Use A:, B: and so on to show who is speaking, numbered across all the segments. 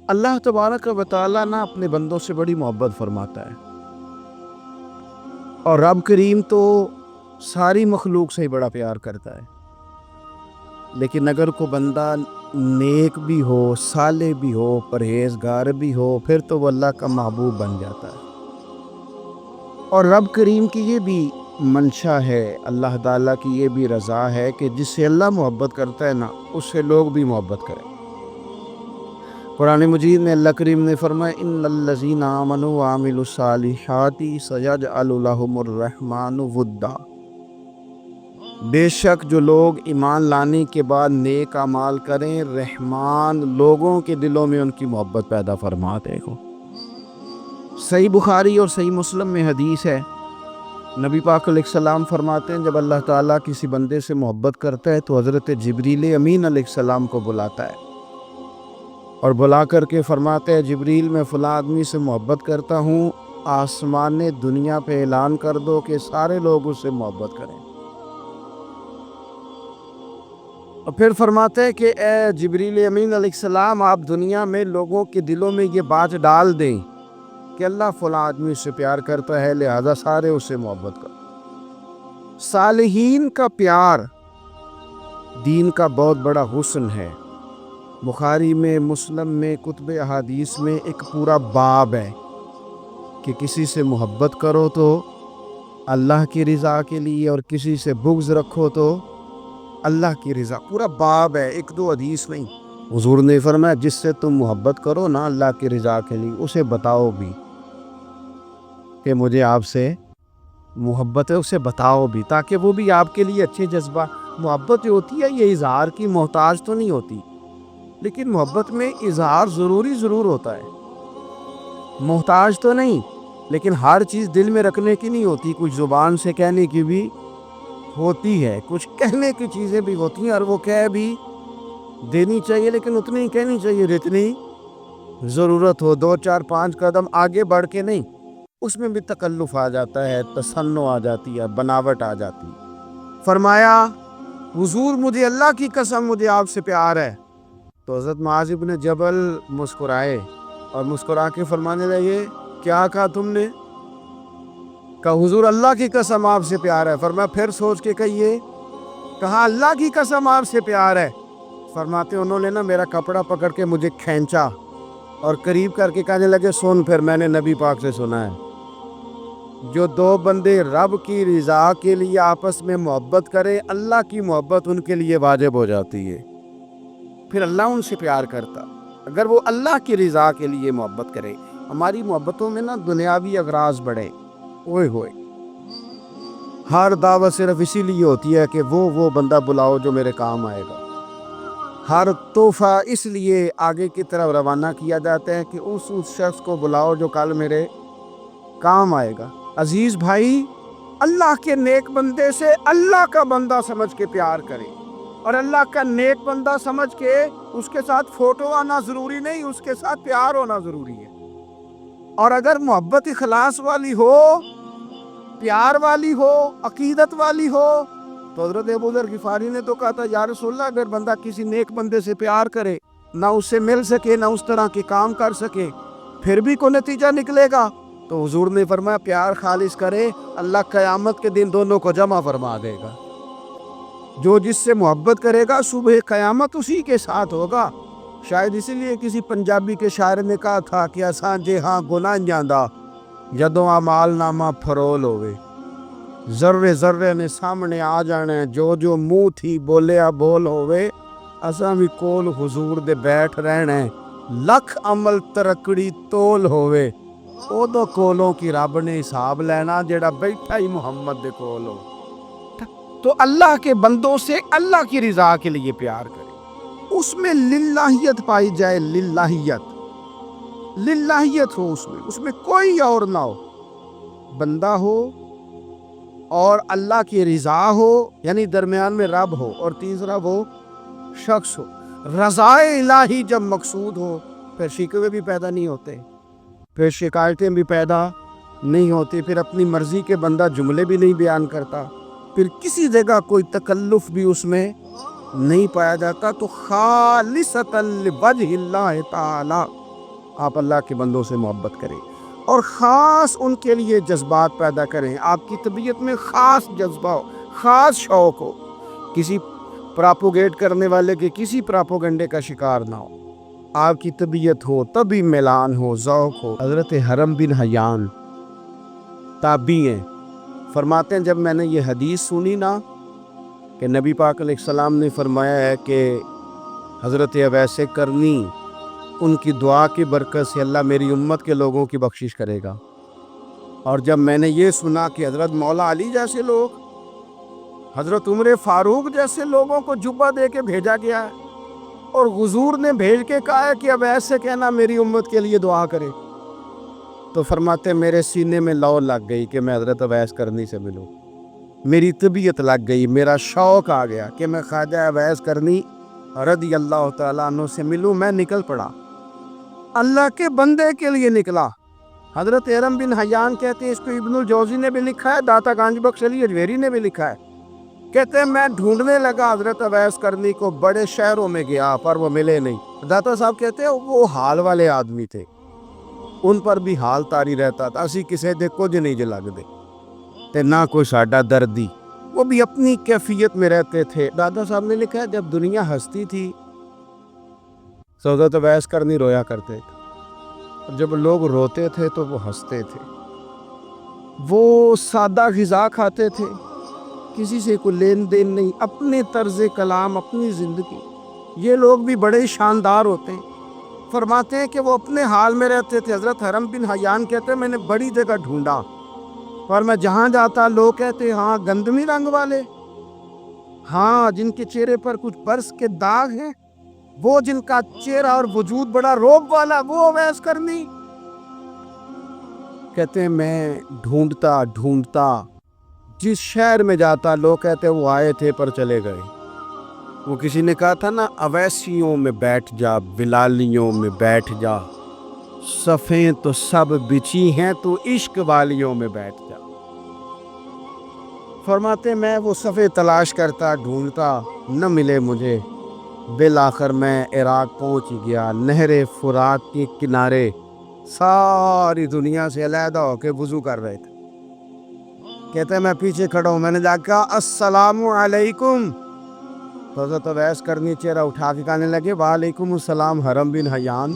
A: اللہ तबारक व तआला ना अपने बंदों से बड़ी मोहब्बत फरमाता है, और रब करीम तो सारी मखलूक से ही बड़ा प्यार करता है। लेकिन अगर कोई बंदा नेक भी हो, साले भी हो, परहेजगार भी हो, फिर तो वो अल्लाह का महबूब बन जाता है। और रब करीम की ये भी मंशा है, अल्लाह ताला की ये भी रज़ा है कि जिससे अल्लाह मोहब्बत करता है ना, उससे लोग भी मोहब्बत करें। कुरान मजीद में अल्लाह करीम ने फरमाया, इन्नल्लज़ीना आमनू व आमिलुस्सालिहाति सयजअलु लहुमुर रहमानु वुद्दा। बेशक जो लोग ईमान लाने के बाद नेक अमाल करें, रहमान लोगों के दिलों में उनकी मोहब्बत पैदा फरमा देगा। सही बुखारी और सही मुस्लिम में हदीस है, नबी पाक अलैहिस्सलाम फरमाते हैं, जब अल्लाह ताला किसी बंदे से मोहब्बत करता है तो हज़रत जिब्रील अमीन अलैहिस्सलाम को बुलाता है और बुला करके फरमाते हैं, जिब्रील मैं फ़लाँ आदमी से मोहब्बत करता हूँ, आसमान दुनिया पे ऐलान कर दो कि सारे लोग उससे मोहब्बत करें। और फिर फरमाते हैं कि ए जिब्रील अमीन अलैहिस्सलाम, आप दुनिया में लोगों के दिलों में ये बात डाल दें कि अल्लाह फ़लाँ आदमी से प्यार करता है, लिहाजा सारे उससे मोहब्बत करो। सालिहीन का प्यार दीन का बहुत बड़ा हुस्न है। बुखारी में, मुस्लिम में, कुतुब अहादीस में एक पूरा बाब है कि किसी से मोहब्बत करो तो अल्लाह की रज़ा के लिए, और किसी से बुग़्ज़ रखो तो अल्लाह की रज़ा। पूरा बाब है, एक दो हदीस नहीं। हुज़ूर ने फरमाया, जिससे तुम मोहब्बत करो ना अल्लाह की रज़ा के लिए, उसे बताओ भी कि मुझे आपसे मोहब्बत है, उसे बताओ भी, ताकि वो भी आपके लिए अच्छे जज्बा। मोहब्बत जो होती है ये इज़हार की मोहताज तो नहीं होती, लेकिन मोहब्बत में इज़हार ज़रूर होता है। मोहताज तो नहीं, लेकिन हर चीज़ दिल में रखने की नहीं होती, कुछ ज़ुबान से कहने की भी होती है, कुछ कहने की चीज़ें भी होती हैं, और वो कह भी देनी चाहिए, लेकिन उतनी ही कहनी चाहिए जितनी ज़रूरत हो। 2 4 5 कदम आगे बढ़ के नहीं, उसमें भी तकल्लुफ़ आ जाता है, तसन्नो आ जाती है, बनावट आ जाती है। फरमाया, हुज़ूर मुझे अल्लाह की कसम मुझे आपसे प्यार है। तो हज़रत मुआज़ इब्न जबल मुस्कुराए और मुस्कुरा के फरमाने लगे, क्या कहा तुमने? कहा हुज़ूर अल्लाह की कसम आपसे प्यार है। फरमाया फिर सोच के कहिए। कहा अल्लाह की कसम आपसे प्यार है। फरमाते उन्होंने ना मेरा कपड़ा पकड़ के मुझे खींचा और करीब करके कहने लगे, सुन फिर मैंने नबी पाक से सुना है, जो दो बंदे रब की रज़ा के लिए आपस में मोहब्बत करें, अल्लाह की मोहब्बत उनके लिए वाजिब हो जाती है। फिर अल्लाह उनसे प्यार करता, अगर वो अल्लाह की रज़ा के लिए मोहब्बत करे। हमारी मोहब्बतों में ना दुनियावी अगराज बढ़े, ओए होए, हर दावत सिर्फ इसीलिए होती है कि वो बंदा बुलाओ जो मेरे काम आएगा। हर तोहफा इसलिए आगे की तरफ रवाना किया जाता है कि उस शख्स को बुलाओ जो कल मेरे काम आएगा। अजीज़ भाई, अल्लाह के नेक बंदे से अल्लाह का बंदा समझ के प्यार करें, और अल्लाह का नेक बंदा समझ के उसके साथ फ़ोटो आना ज़रूरी नहीं, उसके साथ प्यार होना ज़रूरी है। और अगर मोहब्बत इखलास वाली हो, प्यार वाली हो, अकीदत वाली हो, तो हज़रत अबू ज़र ग़िफ़ारी ने तो कहा था, या रसूलल्लाह, अगर बंदा किसी नेक बंदे से प्यार करे, ना उससे मिल सके, ना उस तरह के काम कर सके, फिर भी कोई नतीजा निकलेगा, तो हुज़ूर ने फरमाया प्यार खालिस करे, अल्लाह क़यामत के दिन दोनों को जमा फरमा देगा। जो जिससे मोहब्बत करेगा सुबह क़यामत उसी के साथ होगा। शायद इसीलिए किसी पंजाबी के शायर ने कहा था कि असां जे हाँ गुनाह जांदा जदों अमाल नामा फरोल होवे, ज़र्रे ज़र्रे ने सामने आ जाना, जो मुँह थी बोलिया बोल होवे, असां भी कोल हुजूर दे बैठ रहना, लख अमल तरकड़ी तोल होवे, ओदो कोलों की रब ने हिसाब लेना जेड़ा बैठा ही मुहम्मद दे कोल हो। तो अल्लाह के बंदों से अल्लाह की रज़ा के लिए प्यार करें, उसमें लिल्लाहियत पाई जाए, लिल्लाहियत हो उसमें कोई और ना हो, बंदा हो और अल्लाह की रज़ा हो, यानी दरमियान में रब हो, और तीसरा वो शख्स हो। रज़ाए इलाही जब मकसूद हो, फिर शिकवे भी पैदा नहीं होते, फिर शिकायतें भी पैदा नहीं होती, फिर अपनी मर्ज़ी के बंदा जुमले भी नहीं बयान करता, फिर किसी जगह कोई तकल्लुफ़ भी उसमें नहीं पाया जाता। तो खालिसतन लिवजहिल्लाह ताला, آپ اللہ کے بندوں سے محبت کریں اور خاص ان کے لیے جذبات پیدا کریں. آپ کی طبیعت میں خاص جذبہ ہو, خاص شوق ہو, کسی پراپوگیٹ کرنے والے کے کسی پراپوگنڈے کا شکار نہ ہو. آپ کی طبیعت ہو, طبی میلان ہو, ذوق ہو. حضرت حرم بن حیان تابعی ہیں, فرماتے ہیں جب میں نے یہ حدیث سنی نا کہ نبی پاک علیہ السلام نے فرمایا ہے کہ حضرت اویس کرنی ان کی دعا کی برکت سے اللہ میری امت کے لوگوں کی بخشش کرے گا, اور جب میں نے یہ سنا کہ حضرت مولا علی جیسے لوگ, حضرت عمر فاروق جیسے لوگوں کو جبہ دے کے بھیجا گیا ہے اور حضور نے بھیج کے کہا ہے کہ اویس سے کہنا میری امت کے لیے دعا کرے, تو فرماتے میرے سینے میں لو لگ گئی کہ میں حضرت اویس کرنی سے ملوں. میری طبیعت لگ گئی, میرا شوق آ گیا کہ میں خواجہ اویس کرنی رضی اللہ تعالیٰ عنہ سے ملوں. میں نکل پڑا, اللہ کے بندے کے لیے نکلا. حضرت حرم بن حیان کہتے ہیں, اس کو ابن الجوزی نے بھی لکھا ہے, داتا گانج بخش علی اجویری نے بھی لکھا ہے, کہتے ہیں میں ڈھونڈنے لگا حضرت اویس کرنی کو, بڑے شہروں میں گیا پر وہ ملے نہیں. داتا صاحب کہتے ہیں وہ حال والے آدمی تھے, ان پر بھی حال تاری رہتا تھا, اسی کسے دے کچھ نہیں جے لگ دے تے نہ کوئی ساڈا دردی, وہ بھی اپنی کیفیت میں رہتے تھے. دادا صاحب نے لکھا ہے جب دنیا ہستی تھی حضرت اویس کرنی رویا کرتے تھے, اور جب لوگ روتے تھے تو وہ ہنستے تھے. وہ سادہ غذا کھاتے تھے, کسی سے کوئی لین دین نہیں, اپنے طرز کلام, اپنی زندگی. یہ لوگ بھی بڑے شاندار ہوتے ہیں. فرماتے ہیں کہ وہ اپنے حال میں رہتے تھے. حضرت حرم بن حیان کہتے ہیں میں نے بڑی جگہ ڈھونڈا, اور میں جہاں جاتا لوگ کہتے ہاں گندمی رنگ والے, ہاں جن کے چہرے پر کچھ برس کے داغ ہیں, وہ جن کا چہرہ اور وجود بڑا روب والا, وہ اویس کرنی. کہتے ہیں میں ڈھونڈتا ڈھونڈتا جس شہر میں جاتا لوگ کہتے وہ آئے تھے پر چلے گئے. وہ کسی نے کہا تھا نا, اویسیوں میں بیٹھ جا بلالیوں میں بیٹھ جا, صفیں تو سب بچھی ہیں تو عشق والیوں میں بیٹھ جا. فرماتے میں وہ صفیں تلاش کرتا ڈھونڈتا, نہ ملے مجھے. بالآخر میں عراق پہنچ گیا, نہر فرات کے کنارے ساری دنیا سے علیحدہ ہو کے وضو کر رہے تھے. کہتے ہیں میں پیچھے کھڑا ہوں, میں نے جا کہا السلام علیکم. تو حضرت اویس کرنی چہرہ اٹھا کے کہنے لگے وعلیکم السلام حرم بن حیان.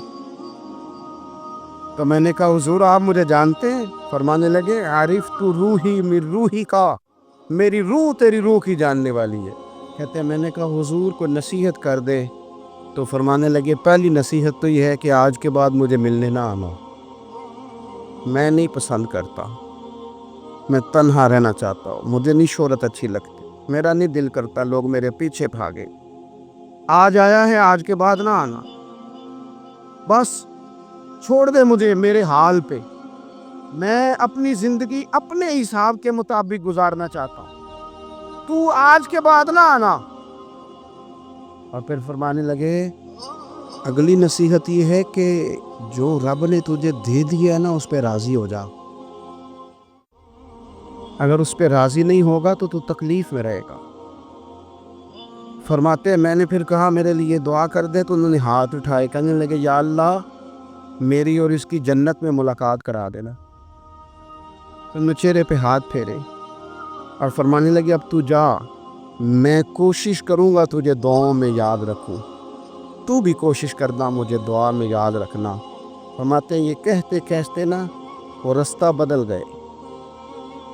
A: تو میں نے کہا حضور آپ مجھے جانتے ہیں؟ فرمانے لگے عرفت روحی من روحی کا, میری روح تیری روح کی جاننے والی ہے. کہتے ہیں میں نے کہا حضور کو نصیحت کر دے. تو فرمانے لگے پہلی نصیحت تو یہ ہے کہ آج کے بعد مجھے ملنے نہ آنا, میں نہیں پسند کرتا, میں تنہا رہنا چاہتا ہوں, مجھے نہیں شہرت اچھی لگتی, میرا نہیں دل کرتا لوگ میرے پیچھے بھاگے. آج آیا ہے, آج کے بعد نہ آنا, بس چھوڑ دے مجھے میرے حال پہ, میں اپنی زندگی اپنے حساب کے مطابق گزارنا چاہتا ہوں, تو آج کے بعد نہ آنا. اور پھر فرمانے لگے اگلی نصیحت یہ ہے کہ جو رب نے تجھے دے دیا ہے نا اس پہ راضی ہو جا, اگر اس پہ راضی نہیں ہوگا تو تکلیف میں رہے گا. فرماتے ہیں میں نے پھر کہا میرے لیے دعا کر دے, تو انہوں نے ہاتھ اٹھائے, کہنے لگے یا اللہ میری اور اس کی جنت میں ملاقات کرا دینا. انہوں نے چہرے پہ ہاتھ پھیرے اور فرمانے لگے اب تو جا, میں کوشش کروں گا تجھے دعاؤں میں یاد رکھوں, تو بھی کوشش کرنا مجھے دعا میں یاد رکھنا. فرماتے ہیں یہ کہتے کہتے نا وہ رستہ بدل گئے,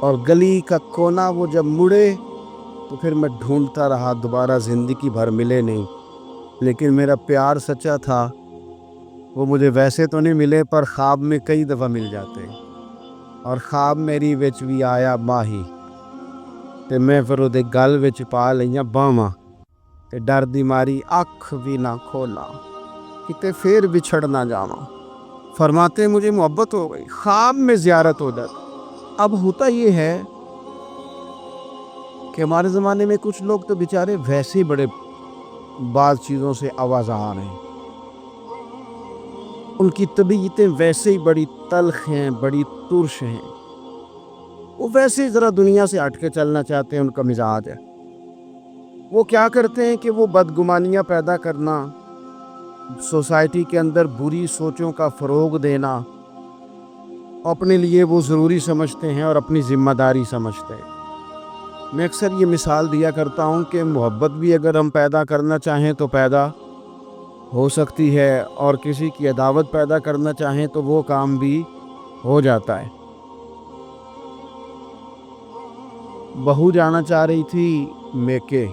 A: اور گلی کا کونا وہ جب مڑے تو پھر میں ڈھونڈتا رہا, دوبارہ زندگی بھر ملے نہیں, لیکن میرا پیار سچا تھا. وہ مجھے ویسے تو نہیں ملے پر خواب میں کئی دفعہ مل جاتے, اور خواب میری وچ بھی آیا ماہی, تے میں پھر وہ گل وچ پا لئیاں باواں, تے ڈر دی ماری اکھ بھی نہ کھولا, کتے پھر بچھڑ نہ جاواں. فرماتے ہیں مجھے محبت ہو گئی, خواب میں زیارت ہو جاتی. اب ہوتا یہ ہے کہ ہمارے زمانے میں کچھ لوگ تو بیچارے ویسے ہی بڑے بعض چیزوں سے آواز آ رہے ہیں, ان کی طبیعتیں ویسے ہی بڑی تلخ ہیں, بڑی ترش ہیں, وہ ویسے ہی ذرا دنیا سے ہٹ کے چلنا چاہتے ہیں, ان کا مزاج ہے. وہ کیا کرتے ہیں کہ وہ بدگمانیاں پیدا کرنا, सोसाइटी के अंदर बुरी सोचों का फ़रोग देना अपने लिए वो ज़रूरी समझते हैं और अपनी ज़िम्मेदारी समझते हैं। मैं अक्सर ये मिसाल दिया करता हूँ कि मोहब्बत भी अगर हम पैदा करना चाहें तो पैदा हो सकती है, और किसी की अदावत पैदा करना चाहें तो वो काम भी हो जाता है। बहू जाना चाह रही थी मेके,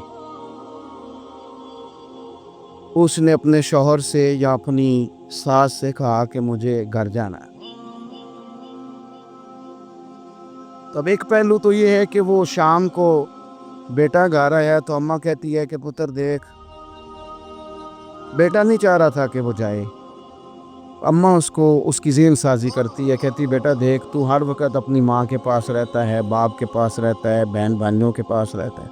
A: उसने अपने शौहर से या अपनी सास से कहा कि मुझे घर जाना है। तब एक पहलू तो ये है कि वो शाम को बेटा घर आया तो अम्मा कहती है कि पुत्र देख, बेटा नहीं चाह रहा था कि वो जाए। अम्मा उसको उसकी ज़हन साजी करती है, कहती बेटा देख, तू हर वक्त अपनी माँ के पास रहता है, बाप के पास रहता है, बहन भाइयों के पास रहता है,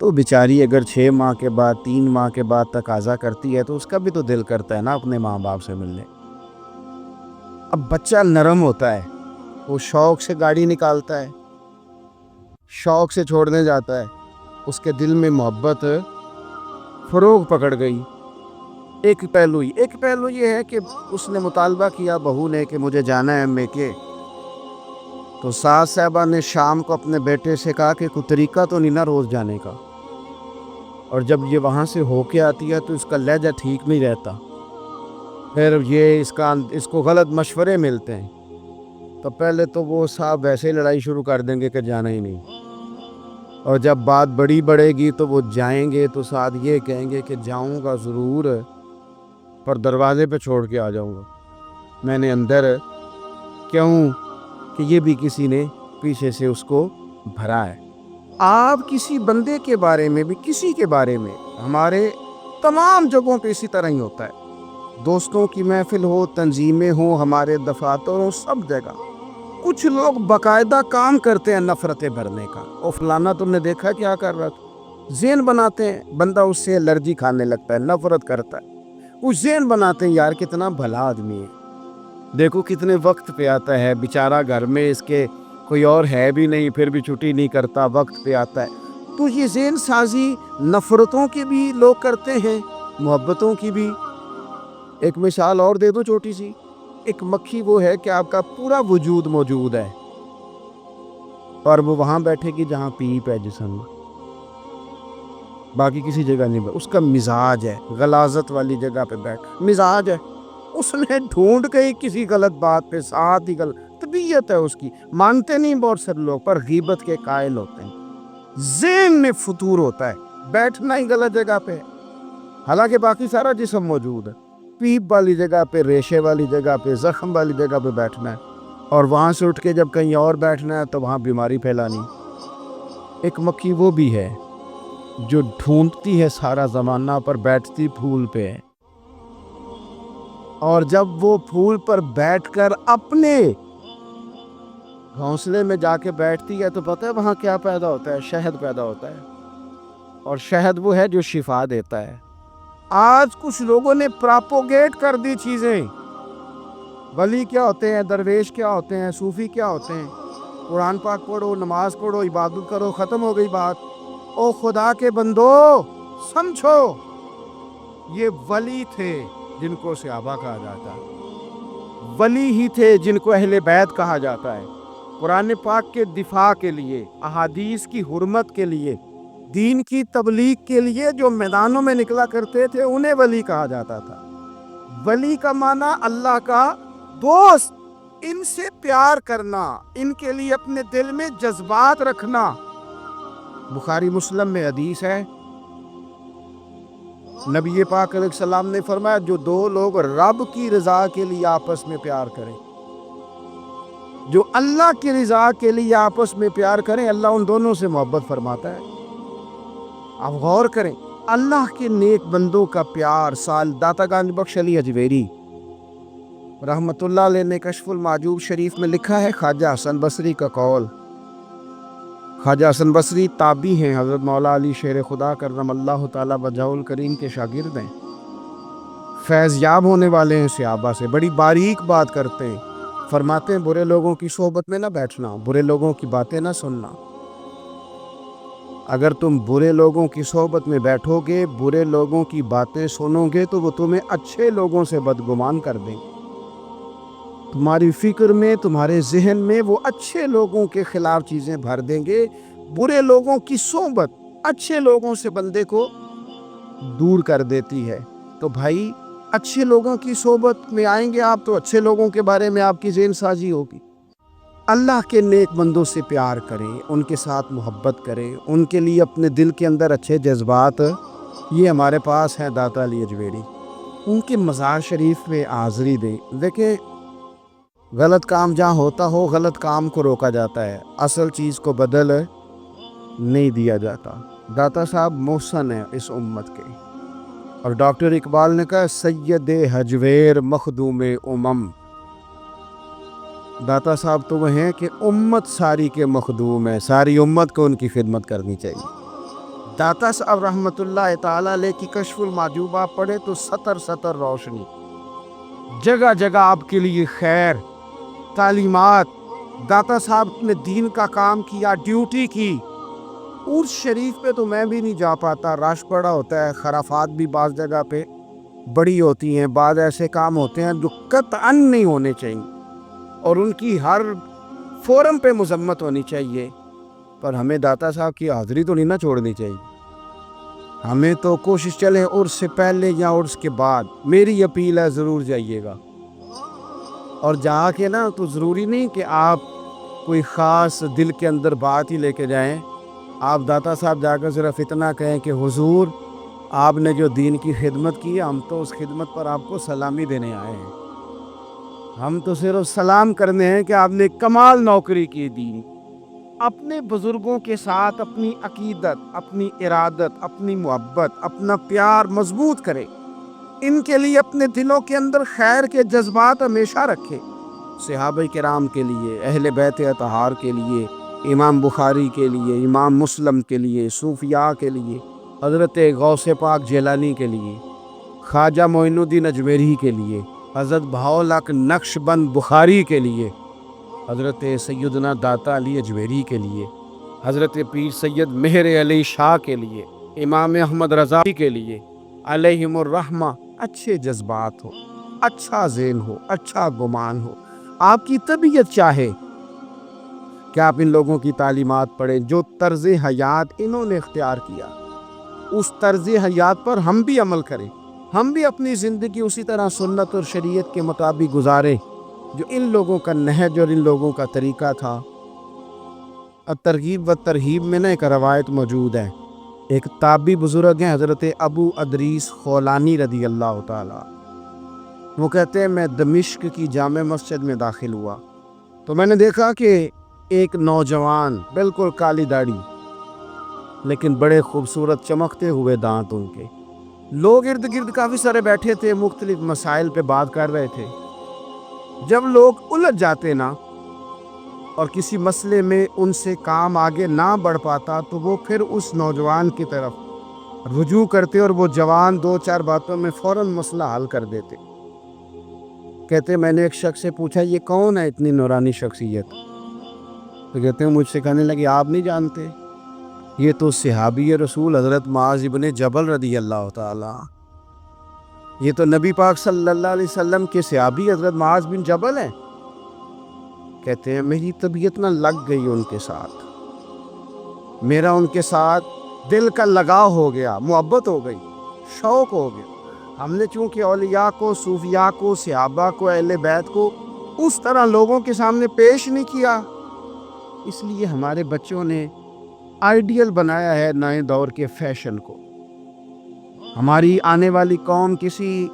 A: तो बेचारी अगर 6 माह के बाद 3 माह के बाद तकाजा करती है तो उसका भी तो दिल करता है ना अपने माँ बाप से मिलने। अब बच्चा नरम होता है, वो शौक़ से गाड़ी निकालता है, शौक़ से छोड़ने जाता है, उसके दिल में मोहब्बत फ़रोग पकड़ गई। एक पहलू ये है कि उसने मुतालबा किया बहू ने कि मुझे जाना है मेके, तो सास साहबा ने शाम को अपने बेटे से कहा कि कोई तरीका तो नहीं ना रोज़ जाने का, और जब ये वहाँ से होके आती है तो इसका लहजा ठीक नहीं रहता, फिर ये इसको गलत मशवरे मिलते हैं, तो पहले तो वो साहब वैसे ही लड़ाई शुरू कर देंगे कि जाना ही नहीं, और जब बात बड़ी बढ़ेगी तो वो जाएंगे तो साथ ये कहेंगे कि जाऊंगा ज़रूर पर दरवाजे पे छोड़ के आ जाऊंगा, मैंने अंदर क्यों कि ये भी किसी ने पीछे से उसको भरा है। आप किसी बंदे के बारे में भी, किसी के बारे में, हमारे तमाम जगहों पे इसी तरह ही होता है। दोस्तों की महफिल हो, तंजीमें हो, हमारे दफातर हो, सब जगह कुछ लोग बाकायदा काम करते हैं नफ़रतें भरने का। और फलाना तुमने देखा क्या कर रहा था, ज़हन बनाते हैं, बंदा उससे एलर्जी खाने लगता है, नफ़रत करता है, उस ज़हन बनाते हैं यार कितना भला आदमी है, देखो कितने वक्त पे आता है बेचारा, घर में इसके कोई और है भी नहीं फिर भी छुट्टी नहीं करता, वक्त पे आता है। तो ये ज़हन साजी नफ़रतों की भी लोग करते हैं, मोहब्बतों की भी। एक मिसाल और दे दो छोटी सी, एक मक्खी वो है कि आपका पूरा वजूद मौजूद है और वो वहाँ बैठेगी जहाँ पीप है जिस्म में, बाकी किसी जगह नहीं बैठ। उसका मिजाज है गलाजत वाली जगह पे बैठ, मिजाज है, उसने ढूंढ गई किसी गलत बात पे, साथ ही गलत तबीयत है उसकी, मानते नहीं बहुत सारे लोग पर गीबत के कायल होते हैं, ज़हन में फतूर होता है, बैठना ही गलत जगह पे, हालांकि बाकी सारा जिस्म मौजूद है, पीप वाली जगह पे, रेशे वाली जगह पे, जख्म वाली जगह पे बैठना है, और वहाँ से उठ के जब कहीं और बैठना है तो वहाँ बीमारी फैलानी। एक मक्खी वो भी है जो ढूंढती है सारा ज़माना पर बैठती फूल पे है, और जब वो फूल पर बैठकर अपने घोंसले में जाके बैठती है तो पता है वहाँ क्या पैदा होता है, शहद पैदा होता है, और शहद वो है जो शिफा देता है। आज कुछ लोगों ने प्रोपोगेट कर दी चीज़ें, वली क्या होते हैं, दरवेश क्या होते हैं, सूफ़ी क्या होते हैं, कुरान पाक पढ़ो, नमाज पढ़ो, इबादत करो, ख़त्म हो गई बात। ओ खुदा के बंदो समझो, ये वली थे जिनको सहाबा कहा जाता है, वली ही थे जिनको अहले बैत कहा जाता है, कुरान पाक के दिफा के लिए, अहादीस की हुर्मत के लिए, दीन की तबलीग के लिए जो मैदानों में निकला करते थे उन्हें वली कहा जाता था। वली का माना अल्लाह का दोस्त, इनसे प्यार करना, इनके लिए अपने दिल में जज्बात रखना। बुखारी मुस्लिम में हदीस है, नबी पाक अलैहिस्सलाम ने फरमाया जो दो लोग रब की रज़ा के लिए आपस में प्यार करें, जो अल्लाह की रज़ा के लिए आपस में प्यार करें, अल्लाह उन दोनों से मोहब्बत फरमाता है। आप गौर करें, अल्लाह के नेक बंदों का प्यार। साल दाता गंज बख्श अली अजवेरी रहमतुल्लाह अलैह ने कश्फुल माजूब शरीफ में लिखा है, ख्वाजा हसन बसरी का कौल। ख्वाजा हसन बसरी ताबी हैं, हज़रत मौला अली शेर खुदा करमल्लाहु ताला वजहुल करीम के शागिर्द हैं, फैज़याब होने वाले हैं सहाबा से, बड़ी बारीक बात करते हैं, फरमाते हैं बुरे लोगों की सोहबत में ना बैठना, बुरे लोगों की बातें ना सुनना, अगर तुम बुरे लोगों की सोबत में बैठोगे, बुरे लोगों की बातें सुनोगे, तो वो तुम्हें अच्छे लोगों से बदगुमान कर देंगे। तुम्हारी फिक्र में, तुम्हारे जहन में वो अच्छे लोगों के खिलाफ चीज़ें भर देंगे। बुरे लोगों की सोबत अच्छे लोगों से बंदे को दूर कर देती है। तो भाई, अच्छे लोगों की सोबत में आएंगे आप, तो अच्छे लोगों के बारे में आपकी ज़हन साजी होगी। अल्लाह के नेक बंदों से प्यार करें, उनके साथ मोहब्बत करें, उनके लिए अपने दिल के अंदर अच्छे जज्बात, ये हमारे पास हैं दाता अली अजमेरी। उनके मज़ार शरीफ में हाज़री दें। देखें, गलत काम जहाँ होता हो, गलत काम को रोका जाता है, असल चीज़ को बदल नहीं दिया जाता। दाता साहब मोहसन है इस उम्मत के। और डॉक्टर इकबाल ने कहा, सैयद हजवेर मखदूम उमम। दाता साहब तो वह हैं कि उम्मत सारी के मखदूम है, सारी उम्मत को उनकी खिदमत करनी चाहिए। दाता साहब रहमतुल्लाह ताला अलैह की कश्फुल माजूबा पढ़े तो सतर सतर रोशनी, जगह जगह आपके लिए खैर, तालीमात। दाता साहब ने दीन का काम किया, ड्यूटी की। उर्स शरीफ पे तो मैं भी नहीं जा पाता, रश बड़ा होता है, खराफात भी बाज़ जगह पे बड़ी होती हैं, बाद ऐसे काम होते हैं जो कतअन नहीं होने चाहिए और उनकी हर फोरम पे मजम्मत होनी चाहिए। पर हमें दाता साहब की हाज़री तो नहीं ना छोड़नी चाहिए। हमें तो कोशिश चले उर्स से पहले या उर्स के बाद, मेरी अपील है ज़रूर जाइएगा। और जाके ना तो ज़रूरी नहीं कि आप कोई ख़ास दिल के अंदर बात ही लेके जाएं। आप दाता साहब जाकर सिर्फ इतना कहें कि हुजूर, आपने जो दीन की खिदमत की, हम तो उस खिदमत पर आपको सलामी देने आए हैं। हम तो सिर्फ सलाम करने हैं कि आपने कमाल नौकरी की दीन। अपने बुजुर्गों के साथ अपनी अकीदत, अपनी इरादत, अपनी मोहब्बत, अपना प्यार मजबूत करें। इनके लिए अपने दिलों के अंदर खैर के जज्बात हमेशा रखें। सहाबा किराम के लिए, अहले बैत अतहार के लिए, इमाम बुखारी के लिए, इमाम मुस्लिम के लिए, सूफिया के लिए, हज़रत गौसे पाक जेलानी के लिए, ख्वाजा मोइनुद्दीन अजमेरी के लिए, हज़रत भाओलक नक्शबंद बुखारी के लिए, हज़रत सैयदना दाता अली अजमेरी के लिए, हज़रत पीर सैयद मेहर अली शाह के लिए, इमाम अहमद रज़ा के लिए, अलैहिमुर रहमा। अच्छे जज्बात हो, अच्छा ज़हन हो, अच्छा गुमान हो, आपकी तबीयत चाहे कि आप इन लोगों की तालीमात पढ़ें। जो तर्ज़ हयात इन्होंने इख्तियार किया, उस तर्ज़ हयात पर हम भी अमल करें। हम भी अपनी ज़िंदगी उसी तरह सुन्नत और शरीयत के मुताबिक गुजारें जो इन लोगों का नहज और इन लोगों का तरीका था। तरगीब व तरहीब में ना एक रवायत मौजूद है। एक ताबी बुज़ुर्ग हैं, हज़रत अबू अदरीस खौलानी रदी अल्लाह ताला। वो कहते हैं, मैं दमिश्क की जामे मस्जिद में दाखिल हुआ तो मैंने देखा कि एक नौजवान, बिल्कुल काली दाढ़ी, लेकिन बड़े खूबसूरत चमकते हुए दांत उनके। लोग इर्द गिर्द काफ़ी सारे बैठे थे, मुख्तलिफ मसाइल पे बात कर रहे थे। जब लोग उलझ जाते ना और किसी मसले में उनसे काम आगे ना बढ़ पाता, तो वो फिर उस नौजवान की तरफ रुजू करते और वो जवान दो चार बातों में फ़ौरन मसला हल कर देते। कहते, मैंने एक शख्स से पूछा, ये कौन है इतनी नूरानी शख्सियत? तो कहते हैं, मुझसे कहने लगे, आप नहीं जानते, ये तो सहाबी रसूल हज़रत मुआज़ इब्न जबल रदी अल्लाह ताला, ये तो नबी पाक सल्लल्लाहु अलैहि वसल्लम के सहाबी हज़रत मुआज़ बिन जबल हैं। कहते हैं, मेरी तबीयत ना लग गई उनके साथ, मेरा उनके साथ दिल का लगाव हो गया, मोहब्बत हो गई, शौक़ हो गया। हमने चूँकि औलिया को, सूफिया को, सहाबा को, अहले बैत को उस तरह लोगों के सामने पेश नहीं किया, इसलिए हमारे बच्चों ने आइडियल बनाया है नए दौर के फैशन को। हमारी आने वाली कौम किसी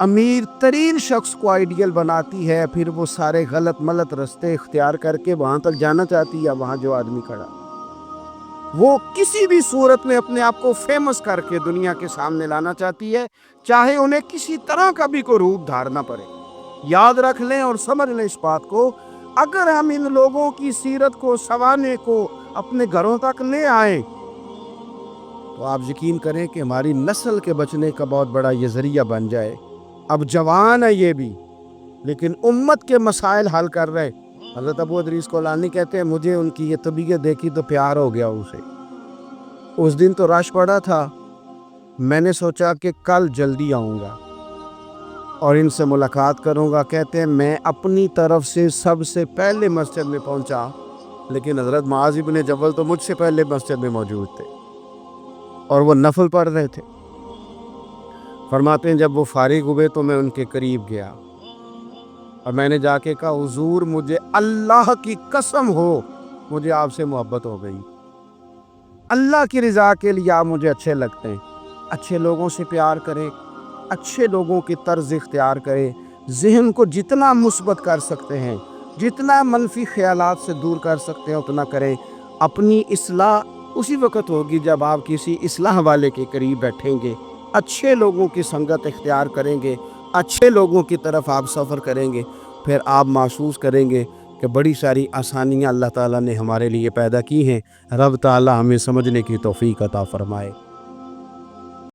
A: अमीर तरीन शख्स को आइडियल बनाती है, फिर वो सारे गलत मलत रास्ते इख्तियार करके वहाँ तक जाना चाहती है। वहाँ जो आदमी खड़ा, वो किसी भी सूरत में अपने आप को फेमस करके दुनिया के सामने लाना चाहती है, चाहे उन्हें किसी तरह का भी कोई रूप धारना पड़े। याद रख लें और समझ लें इस बात को, अगर हम इन लोगों की सीरत को, सवाने को अपने घरों तक ले आए, तो आप यकीन करें कि हमारी नस्ल के बचने का बहुत बड़ा ये ज़रिया बन जाए। अब जवान है ये भी, लेकिन उम्मत के मसाइल हल कर रहे। हज़रत अबू अदरीस खौलानी कहते हैं, मुझे उनकी ये तबीयत देखी तो प्यार हो गया उसे। उस दिन तो रश पड़ा था, मैंने सोचा कि कल जल्दी आऊँगा और इनसे मुलाकात करूँगा। कहते हैं मैं अपनी तरफ से सबसे पहले मस्जिद में पहुँचा, लेकिन हज़रत मुआज़ इब्न जबल तो मुझसे पहले मस्जिद में मौजूद थे और वो नफल पढ़ रहे थे। फरमाते हैं जब वो फारिग हुए तो मैं उनके करीब गया और मैंने जाके कहा, हुजूर मुझे अल्लाह की कसम हो, मुझे आपसे मोहब्बत हो गई। अल्लाह की रज़ा के लिए आप मुझे अच्छे लगते हैं। अच्छे लोगों से प्यार करें, अच्छे लोगों की तर्ज इख्तियार करें, ज़हन को जितना मुस्बत कर सकते हैं, जितना मनफी ख्यालात से दूर कर सकते हैं उतना करें। अपनी इस्लाह उसी वक़्त होगी जब आप किसी इस्लाह वाले के करीब बैठेंगे, अच्छे लोगों की संगत इख्तियार करेंगे, अच्छे लोगों की तरफ आप सफ़र करेंगे, फिर आप महसूस करेंगे कि बड़ी सारी आसानियाँ अल्लाह ताला ने हमारे लिए पैदा की हैं। रब ताला हमें समझने की तौफ़ीक अता फ़रमाए।